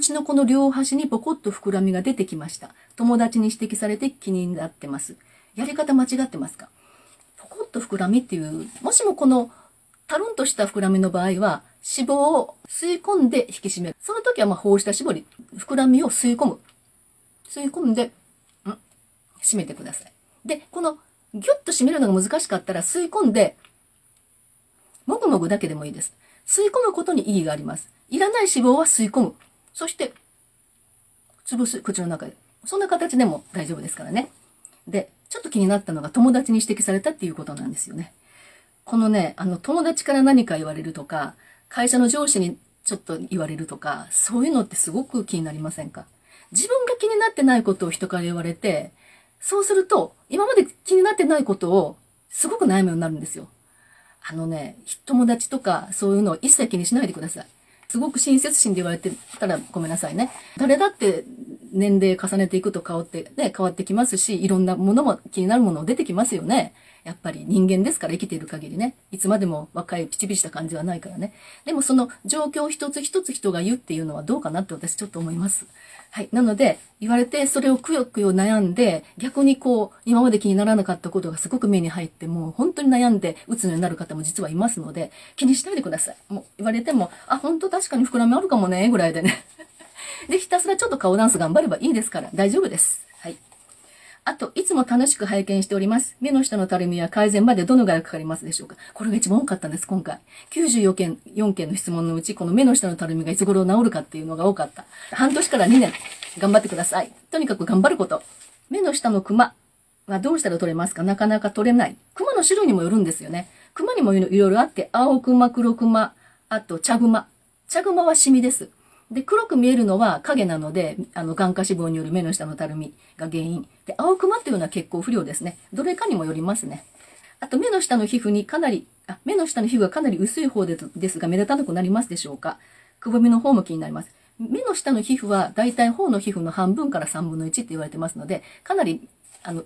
口のこの両端にポコッと膨らみが出てきました。友達に指摘されて気になってます。やり方間違ってますか？ポコッと膨らみっていう、もしもこのタルンとした膨らみの場合は、脂肪を吸い込んで引き締める。その時はこうした絞り、膨らみを吸い込む。吸い込んで、締めてください。で、このギュッと締めるのが難しかったら吸い込んで、もぐもぐだけでもいいです。吸い込むことに意義があります。いらない脂肪は吸い込む。そして、潰す、口の中で。そんな形でも大丈夫ですからね。で、ちょっと気になったのが友達に指摘されたっていうことなんですよね。このね、友達から何か言われるとか、会社の上司にちょっと言われるとか、そういうのってすごく気になりませんか？自分が気になってないことを人から言われて、そうすると、今まで気になってないことをすごく悩むようになるんですよ。友達とかそういうのを一切気にしないでください。すごく親切心で言われてたらごめんなさいね。誰だって年齢重ねていくと変わってきますし、いろんなものも気になるもの出てきますよね。やっぱり人間ですから生きている限りね。いつまでも若いピチピチした感じはないからね。でもその状況を一つ一つ人が言うっていうのはどうかなって私ちょっと思います。はい。なので、言われてそれをくよくよ悩んで、逆に今まで気にならなかったことがすごく目に入って、もう本当に悩んで鬱のようになる方も実はいますので、気にしないでください。もう言われても、本当確かに膨らみあるかもね、ぐらいでね。で、ひたすらちょっと顔ダンス頑張ればいいですから、大丈夫です。はい。あと、いつも楽しく拝見しております。目の下のたるみや改善までどのぐらいかかりますでしょうか？これが一番多かったんです、今回。94件、4件の質問のうち、この目の下のたるみがいつ頃治るかっていうのが多かった。半年から2年、頑張ってください。とにかく頑張ること。目の下のクマはどうしたら取れますか？なかなか取れない。クマの種類にもよるんですよね。クマにもいろいろあって、青クマ、黒クマ、あと茶グマ。茶グマはシミです。で、黒く見えるのは影なので、眼下脂肪による目の下のたるみが原因。で、青クマっていうのは血行不良ですね。どれかにもよりますね。あと、目の下の皮膚がかなり薄い方ですが、目立たなくなりますでしょうか？くぼみの方も気になります。目の下の皮膚は、だいたい方の皮膚の半分から3分の1って言われてますので、かなり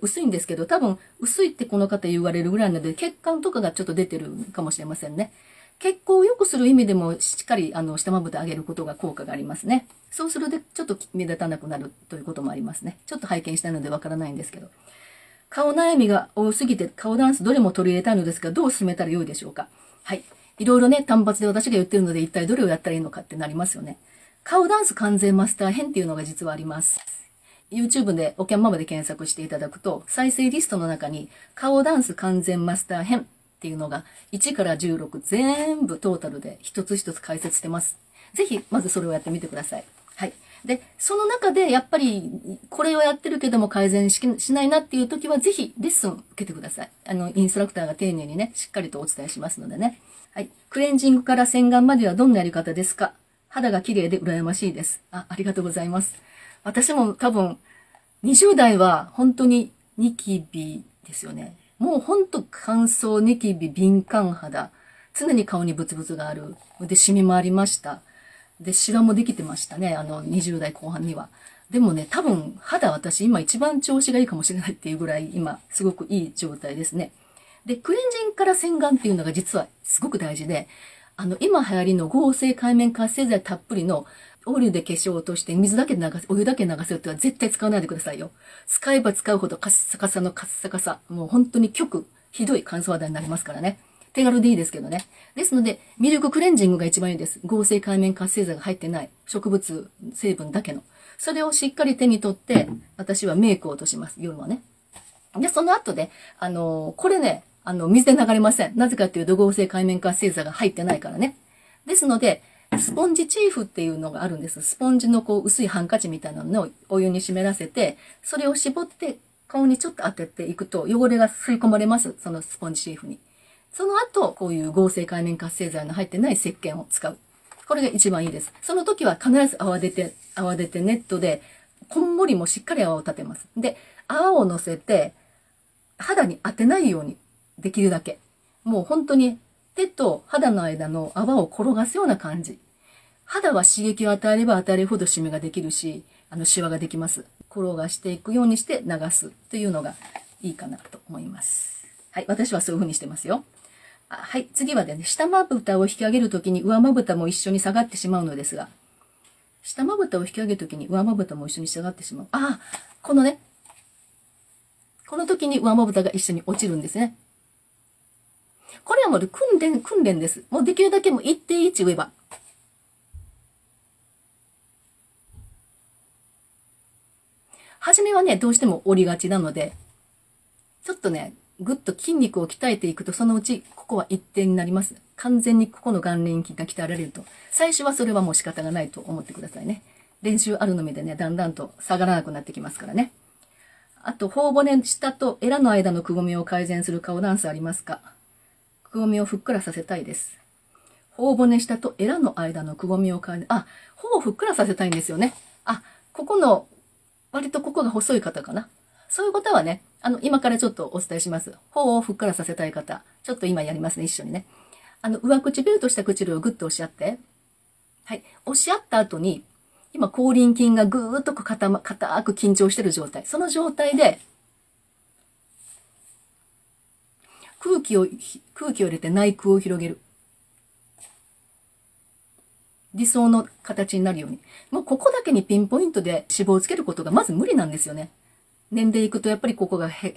薄いんですけど、多分、薄いってこの方言われるぐらいなので、血管とかがちょっと出てるかもしれませんね。血行を良くする意味でも、しっかり、下まぶた上げることが効果がありますね。そうすると、ちょっと目立たなくなるということもありますね。ちょっと拝見したのでわからないんですけど。顔悩みが多すぎて、顔ダンスどれも取り入れたいのですが、どう進めたらよいでしょうか？はい。いろいろね、単発で私が言ってるので、一体どれをやったらいいのかってなりますよね。顔ダンス完全マスター編っていうのが実はあります。YouTube でおきゃんママで検索していただくと、再生リストの中に、顔ダンス完全マスター編っていうのが、1から16全部トータルで一つ一つ解説してます。ぜひ、まずそれをやってみてください。はい。で、その中で、やっぱり、これをやってるけども改善しないなっていう時は、ぜひ、レッスン受けてください。インストラクターが丁寧にね、しっかりとお伝えしますのでね。はい。クレンジングから洗顔まではどんなやり方ですか？肌が綺麗で羨ましいです。ありがとうございます。私も多分、20代は本当にニキビですよね。もう本当乾燥、ニキビ、敏感肌。常に顔にブツブツがある。で、シミもありました。で、シワもできてましたね。20代後半には。でもね、多分、肌私今一番調子がいいかもしれないっていうぐらい、今、すごくいい状態ですね。で、クレンジングから洗顔っていうのが実はすごく大事で、今流行りの合成界面活性剤たっぷりのオイルで化粧を落として水だけで流す、お湯だけ流せるっては絶対使わないでくださいよ。使えば使うほどカッサカサのカッサカサ。もう本当にひどい乾燥肌になりますからね。手軽でいいですけどね。ですので、ミルククレンジングが一番いいです。合成界面活性剤が入ってない植物成分だけの。それをしっかり手に取って、私はメイクを落とします。夜はね。で、その後で、これね、水で流れません。なぜかっていうと合成界面活性剤が入ってないからね。ですので、スポンジチーフっていうのがあるんです。スポンジの薄いハンカチみたいなのをお湯に湿らせて、それを絞って顔にちょっと当てていくと汚れが吸い込まれます。そのスポンジチーフに。その後、こういう合成界面活性剤の入ってない石鹸を使う。これが一番いいです。その時は必ず泡立てネットで、こんもりもしっかり泡を立てます。で、泡を乗せて、肌に当てないようにできるだけ。もう本当に手と肌の間の泡を転がすような感じ。肌は刺激を与えれば与えるほどシミができるし、シワができます。転がしていくようにして流すというのがいいかなと思います。はい、私はそういう風にしてますよ。はい、次はね、下まぶたを引き上げるときに上まぶたも一緒に下がってしまうのですが、下まぶたを引き上げるときに上まぶたも一緒に下がってしまう。ああ、このね、この時に上まぶたが一緒に落ちるんですね。これはもう訓練です。もうできるだけもう 1.1 上歯。初めはね、どうしても折りがちなので、ちょっとね、ぐっと筋肉を鍛えていくと、そのうちここは一定になります。完全にここの眼輪筋が鍛えられると。最初はそれはもう仕方がないと思ってくださいね。練習あるのみでね、だんだんと下がらなくなってきますからね。あと、頬骨下とエラの間のくぼみを改善する顔ダンスありますか？くぼみをふっくらさせたいです。頬骨下とエラの間のくぼみを改善、頬をふっくらさせたいんですよね。ここの、割とここが細い方かな。そういう方はね、今からちょっとお伝えします。頬をふっくらさせたい方、ちょっと今やりますね、一緒にね。上唇と下唇をぐっと押し合って、はい。押し合った後に、今、口輪筋がぐーっと硬く緊張している状態。その状態で、空気を入れて内腔を広げる。理想の形になるように。もうここだけにピンポイントで脂肪をつけることがまず無理なんですよね。年齢いくとやっぱりここがへ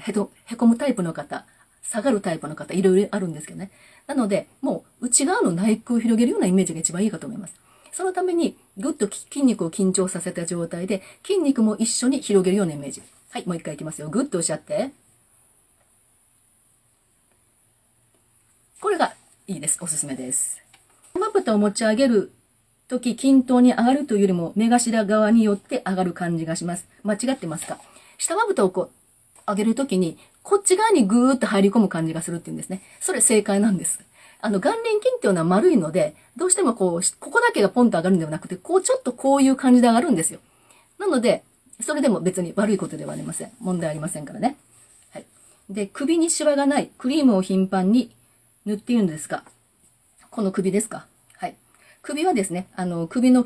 こむタイプの方、下がるタイプの方、いろいろあるんですけどね。なので、もう内側の内腔を広げるようなイメージが一番いいかと思います。そのために、ぐっと筋肉を緊張させた状態で、筋肉も一緒に広げるようなイメージ。はい、もう一回いきますよ。ぐっと押し合って。これがいいです。おすすめです。まぶたを持ち上げるとき、均等に上がるというよりも、目頭側によって上がる感じがします。間違ってますか？下まぶたをこう、上げるときに、こっち側にぐーっと入り込む感じがするっていうんですね。それ正解なんです。眼輪筋っていうのは丸いので、どうしてもここだけがポンと上がるんではなくて、ちょっとこういう感じで上がるんですよ。なので、それでも別に悪いことではありません。問題ありませんからね。はい。で、首にシワがないクリームを頻繁に塗っているんですが、この首ですか？はい。首はですね、首の、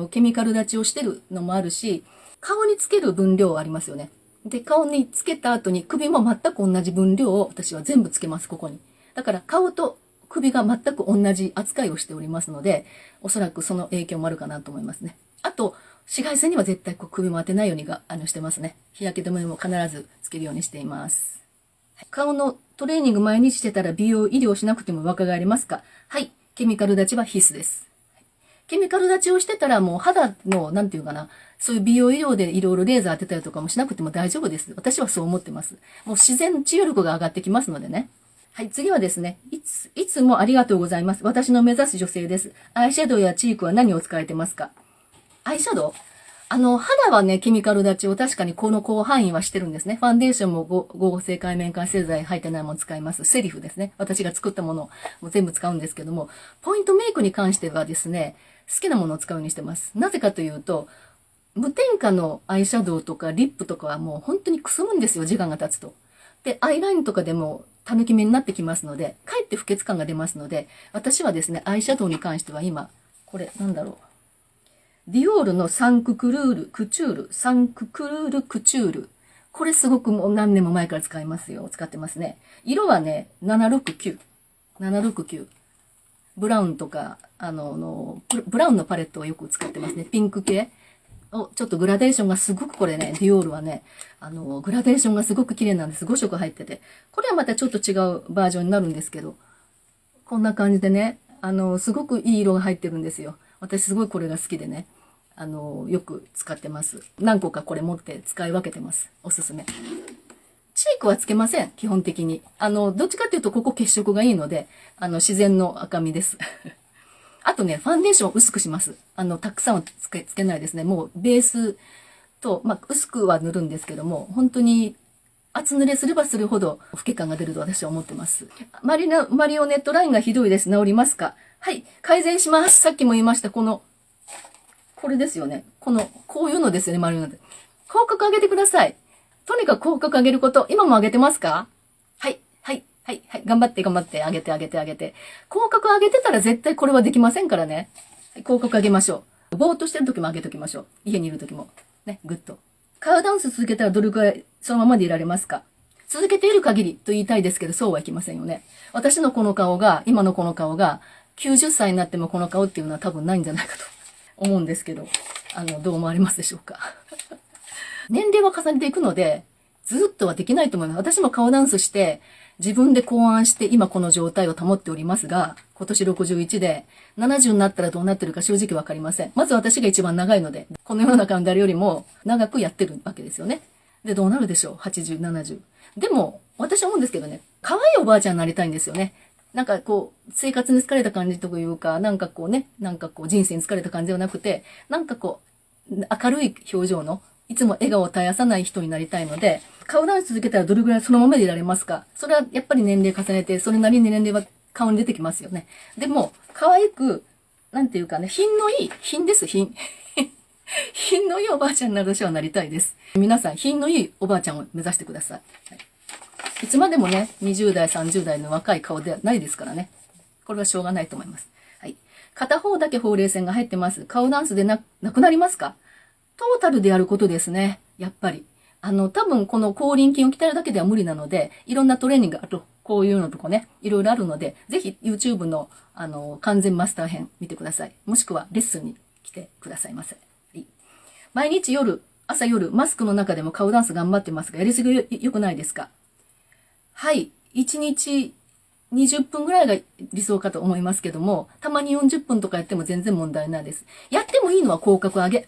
ケミカル立ちをしてるのもあるし、顔につける分量ありますよね。で、顔につけた後に首も全く同じ分量を私は全部つけます、ここに。だから顔と首が全く同じ扱いをしておりますので、おそらくその影響もあるかなと思いますね。あと、紫外線には絶対首も当てないようにしてますね。日焼け止めも必ずつけるようにしています。顔のトレーニング毎日してたら美容医療しなくても若返りますか？はい。ケミカル立ちは必須です。ケミカル立ちをしてたらもう肌の、なんていうかな、そういう美容医療でいろいろレーザー当てたりとかもしなくても大丈夫です。私はそう思ってます。もう自然治癒力が上がってきますのでね。はい、次はですね、いつもありがとうございます。私の目指す女性です。アイシャドウやチークは何を使えてますか？アイシャドウ肌はね、ケミカル立ちを確かにこの広範囲はしてるんですね。ファンデーションも合成界面活性剤入ってないもの使います。セリフですね。私が作ったものを全部使うんですけども、ポイントメイクに関してはですね、好きなものを使うようにしてます。なぜかというと、無添加のアイシャドウとかリップとかはもう本当にくすむんですよ、時間が経つと。で、アイラインとかでもたぬき目になってきますので、かえって不潔感が出ますので、私はですね、アイシャドウに関しては今、これ、なんだろう。ディオールのサンククチュール。これすごくもう何年も前から使いますよ。使ってますね。色はね、769。769。ブラウンとか、ブラウンのパレットをよく使ってますね。ピンク系。ちょっとグラデーションがすごくこれね、ディオールはね、グラデーションがすごく綺麗なんです。5色入ってて。これはまたちょっと違うバージョンになるんですけど、こんな感じでね、すごくいい色が入ってるんですよ。私すごいこれが好きでね、よく使ってます。何個かこれ持って使い分けてます。おすすめ。チークはつけません。基本的に。どっちかっていうとここ血色がいいので、自然の赤みです。あとね、ファンデーションを薄くします。たくさんはつけないですね。もうベースと、薄くは塗るんですけども、本当に厚塗れすればするほど老け感が出ると私は思ってます。マリオネットラインがひどいです。治りますか？はい。改善します。さっきも言いました。これですよね。こういうのですよね、マリオネット。口角上げてください。とにかく口角上げること。今も上げてますか？はい。頑張って、上げて。口角上げてたら絶対これはできませんからね。口角上げましょう。ぼーっとしてる時も上げときましょう。家にいる時も。ね、ぐっと。カウダンス続けたらどれくらいそのままでいられますか？続けている限りと言いたいですけど、そうはいきませんよね。私のこの顔が、今のこの顔が、90歳になってもこの顔っていうのは多分ないんじゃないかと。思うんですけど、どう思われますでしょうか。年齢は重ねていくので、ずっとはできないと思います。私も顔ダンスして、自分で考案して今この状態を保っておりますが、今年61で、70になったらどうなってるか正直わかりません。まず私が一番長いので、この世の中の誰よりも長くやってるわけですよね。で、どうなるでしょう ?80、70。でも、私は思うんですけどね、可愛いおばあちゃんになりたいんですよね。なんかこう、生活に疲れた感じというか、なんかこうね、なんかこう人生に疲れた感じではなくて、なんかこう、明るい表情の、いつも笑顔を絶やさない人になりたいので、顔ダンス続けたらどれぐらいそのままでいられますか？それはやっぱり年齢重ねて、それなりに年齢は顔に出てきますよね。でも、可愛く、なんていうかね、品のいい、品です、品。品のいいおばあちゃんになる私はなりたいです。皆さん、品のいいおばあちゃんを目指してください。はい、いつまでもね、20代、30代の若い顔ではないですからね。これはしょうがないと思います。はい。片方だけほうれい線が入ってます。顔ダンスでなくなりますか？トータルでやることですね。やっぱり。多分この口輪筋を鍛えるだけでは無理なので、いろんなトレーニング、あと、こういうのとかね、いろいろあるので、ぜひ YouTube の、完全マスター編見てください。もしくはレッスンに来てくださいませ。はい、毎日朝夜、マスクの中でも顔ダンス頑張ってますが、やりすぎ良くないですか？はい。1日20分ぐらいが理想かと思いますけども、たまに40分とかやっても全然問題ないです。やってもいいのは口角上げ。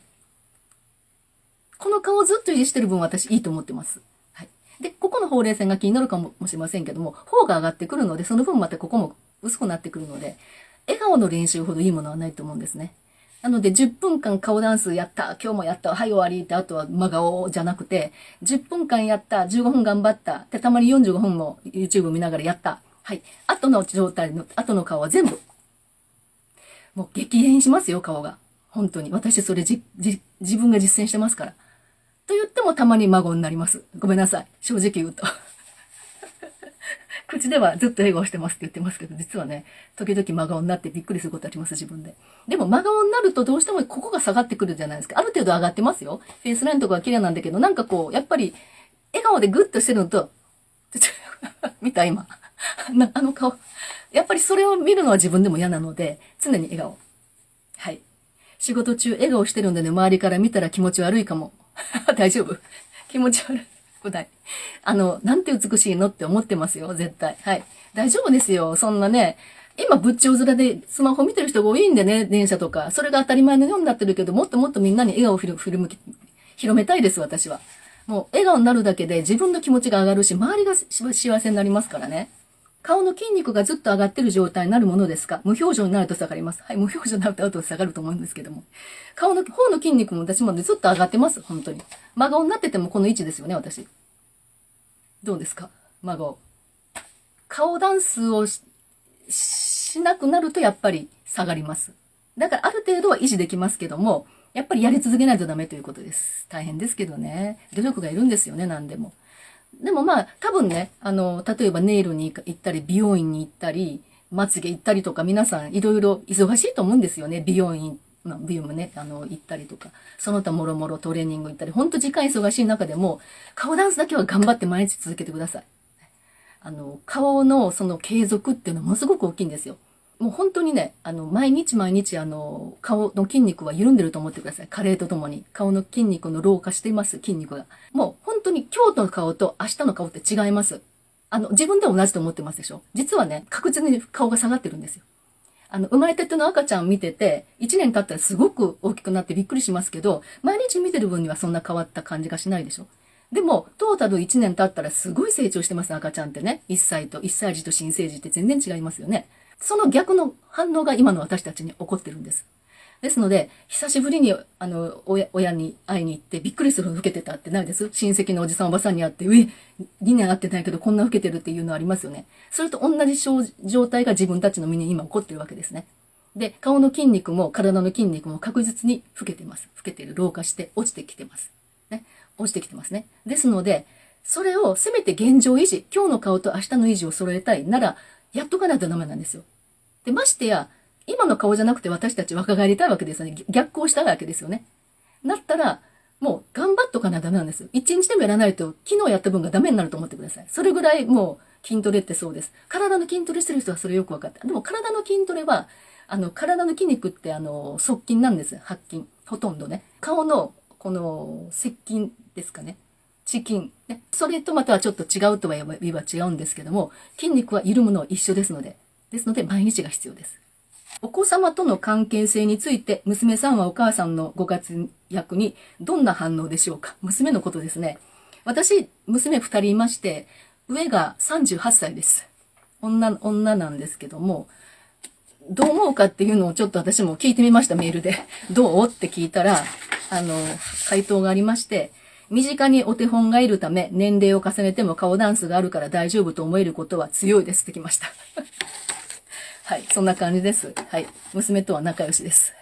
この顔をずっと維持してる分私いいと思ってます。はい。で、ここのほうれい線が気になるかもしれませんけども、頬が上がってくるので、その分またここも薄くなってくるので、笑顔の練習ほどいいものはないと思うんですね。なので、10分間顔ダンスやった、今日もやった、はい終わりって、あとは真顔じゃなくて、10分間やった、15分頑張った、で、たまに45分も YouTube 見ながらやった。はい。後の状態の、後の顔は全部、もう激変しますよ、顔が。本当に。私それ自分が実践してますから。と言ってもたまに孫になります。ごめんなさい。正直言うと。口ではずっと笑顔してますって言ってますけど、実はね、時々真顔になってびっくりすることあります、自分で。でも真顔になるとどうしてもここが下がってくるじゃないですか。ある程度上がってますよ。フェイスラインとかは綺麗なんだけど、なんかこう、やっぱり、笑顔でグッとしてるのと、見た今。あの顔。やっぱりそれを見るのは自分でも嫌なので、常に笑顔。はい。仕事中笑顔してるんでね、周りから見たら気持ち悪いかも。大丈夫？気持ち悪くない。なんて美しいのって思ってますよ、絶対。はい。大丈夫ですよ。そんなね、今仏頂面でスマホ見てる人が多いんでね、電車とか。それが当たり前のようになってるけど、もっともっとみんなに笑顔を広めたいです、私は。もう笑顔になるだけで自分の気持ちが上がるし、周りが幸せになりますからね。顔の筋肉がずっと上がってる状態になるものですか？無表情になると下がります。はい、無表情になると後で下がると思うんですけども。方の筋肉も私もずっと上がってます、本当に。真顔になっててもこの位置ですよね、私。どうですか？真顔。顔ダンスをしなくなるとやっぱり下がります。だからある程度は維持できますけども、やっぱりやり続けないとダメということです。大変ですけどね。努力がいるんですよね、何でも。でもまあ、多分ね、例えばネイルに行ったり、美容院に行ったり、まつげ行ったりとか、皆さんいろいろ忙しいと思うんですよね。美容院、美容もね、行ったりとか、その他もろもろトレーニング行ったり、ほんと時間忙しい中でも、顔ダンスだけは頑張って毎日続けてください。顔のその継続っていうのはものすごく大きいんですよ。もう本当にね、毎日毎日顔の筋肉は緩んでると思ってください。加齢とともに。顔の筋肉の老化しています、筋肉が。もう本当に今日の顔と明日の顔って違います。自分でも同じと思ってますでしょ。実はね、確実に顔が下がってるんですよ。生まれたての赤ちゃん見てて、1年経ったらすごく大きくなってびっくりしますけど、毎日見てる分にはそんな変わった感じがしないでしょ。でも、トータル1年経ったらすごい成長してます、赤ちゃんってね。1歳児と新生児って全然違いますよね。その逆の反応が今の私たちに起こってるんです。ですので、久しぶりに、親に会いに行ってびっくりするほど老けてたってないです？親戚のおじさんおばさんに会って、2年会ってないけどこんな老けてるっていうのありますよね。それと同じ状態が自分たちの身に今起こってるわけですね。で、顔の筋肉も体の筋肉も確実に老けています。老けている、老化して落ちてきてます。ね。落ちてきてますね。ですので、それをせめて現状維持、今日の顔と明日の維持を揃えたいなら、やっとかないとダメなんですよ。で、ましてや、今の顔じゃなくて私たち若返りたいわけですよね。逆行したいわけですよね。なったら、もう頑張っとかなダメなんですよ。一日でもやらないと、昨日やった分がダメになると思ってください。それぐらいもう筋トレってそうです。体の筋トレしてる人はそれよく分かって。でも体の筋トレは、体の筋肉って側筋なんです。白筋。ほとんどね。顔の、この、接筋ですかね。遅筋。ね。それとまたはちょっと違うとは言えば違うんですけども、筋肉は緩むのは一緒ですので。ですので、毎日が必要です。お子様との関係性について、娘さんはお母さんのご活躍にどんな反応でしょうか。娘のことですね。私、娘二人いまして、上が38歳です。女なんですけども、どう思うかっていうのをちょっと私も聞いてみました、メールで。どうって聞いたら、回答がありまして、身近にお手本がいるため、年齢を重ねても顔ダンスがあるから大丈夫と思えることは強いですってきました。はい、そんな感じです。はい、娘とは仲良しです。